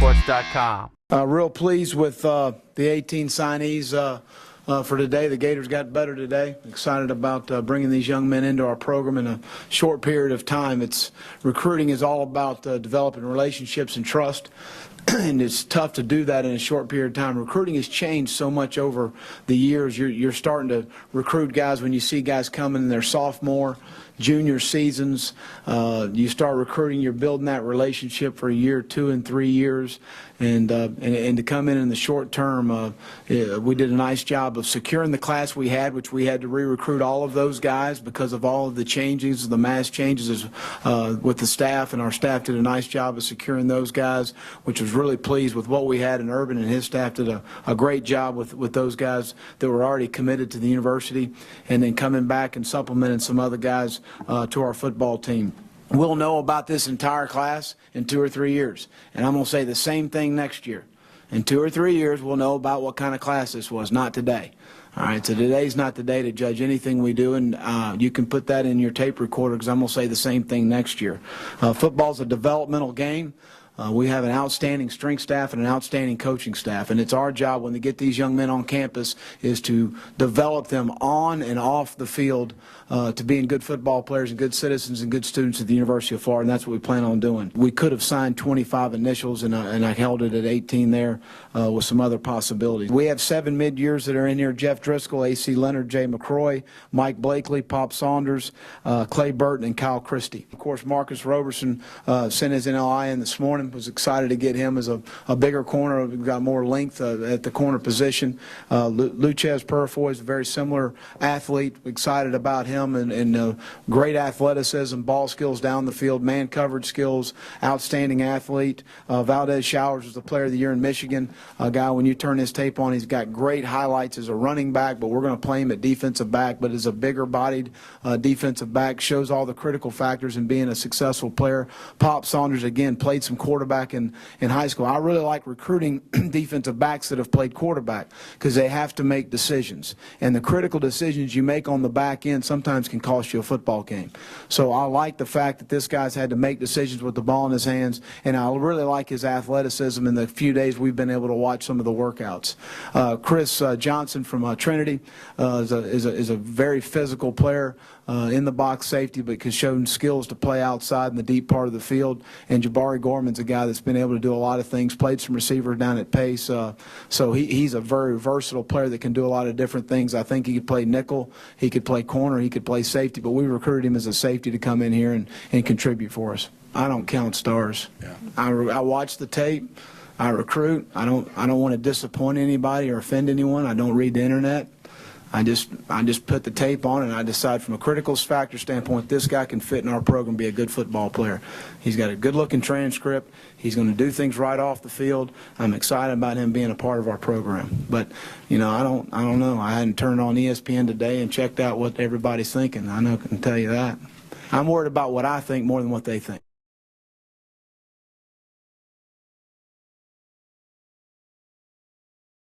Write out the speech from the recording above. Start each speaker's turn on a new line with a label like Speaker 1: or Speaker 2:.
Speaker 1: SportsCenterSports.com.
Speaker 2: Real pleased with the 18 signees for today. The Gators got better today. Excited about bringing these young men into our program in a short period of time. Recruiting is all about developing relationships and trust. And it's tough to do that in a short period of time. Recruiting has changed so much over the years. You're starting to recruit guys when you see guys coming in their sophomore, junior seasons. You start recruiting, you're building that relationship for a year, 2 and 3 years. And to come in the short term, we did a nice job of securing the class we had, which we had to re-recruit all of those guys because of all of the changes, the mass changes with the staff, and our staff did a nice job of securing those guys, which was really pleased with what we had. And Urban and his staff did a great job with those guys that were already committed to the university, and then coming back and supplementing some other guys to our football team. We'll know about this entire class in 2 or 3 years, and I'm going to say the same thing next year. In 2 or 3 years, we'll know about what kind of class this was, not today. All right, so today's not the day to judge anything we do, and you can put that in your tape recorder because I'm going to say the same thing next year. Football's a developmental game. We have an outstanding strength staff and an outstanding coaching staff, and it's our job when they get these young men on campus is to develop them on and off the field to being good football players and good citizens and good students at the University of Florida, and that's what we plan on doing. We could have signed 25 initials, and I held it at 18 there with some other possibilities. We have 7 mid-years that are in here: Jeff Driscoll, A.C. Leonard, Jay McCroy, Mike Blakely, Pop Saunders, Clay Burton, and Kyle Christie. Of course, Marcus Roberson sent his NLI in this morning. Was excited to get him as a bigger corner. We've got more length at the corner position. Luchez Purifoy is a very similar athlete. Excited about him and great athleticism, ball skills down the field, man coverage skills, outstanding athlete. Valdez Showers was the player of the year in Michigan. A guy, when you turn his tape on, he's got great highlights as a running back, but we're going to play him at defensive back, but as a bigger bodied defensive back, shows all the critical factors in being a successful player. Pop Saunders, again, played some quarterback in high school. I really like recruiting defensive backs that have played quarterback because they have to make decisions, and the critical decisions you make on the back end sometimes can cost you a football game. So I like the fact that this guy's had to make decisions with the ball in his hands, and I really like his athleticism in the few days we've been able to watch some of the workouts. Chris Johnson from Trinity is a very physical player, in the box safety, but has shown skills to play outside in the deep part of the field. And Jabari Gorman's a guy that's been able to do a lot of things, played some receiver down at Pace. So he's a very versatile player that can do a lot of different things. I think he could play nickel, he could play corner, he could play safety, but we recruited him as a safety to come in here and contribute for us. I don't count stars. Yeah. I watch the tape. I recruit. I don't want to disappoint anybody or offend anyone. I don't read the internet. I just put the tape on and I decide from a critical factor standpoint, this guy can fit in our program, be a good football player. He's got a good-looking transcript. He's going to do things right off the field. I'm excited about him being a part of our program. But, you know, I don't know. I hadn't turned on ESPN today and checked out what everybody's thinking. I can tell you that. I'm worried about what I think more than what they think.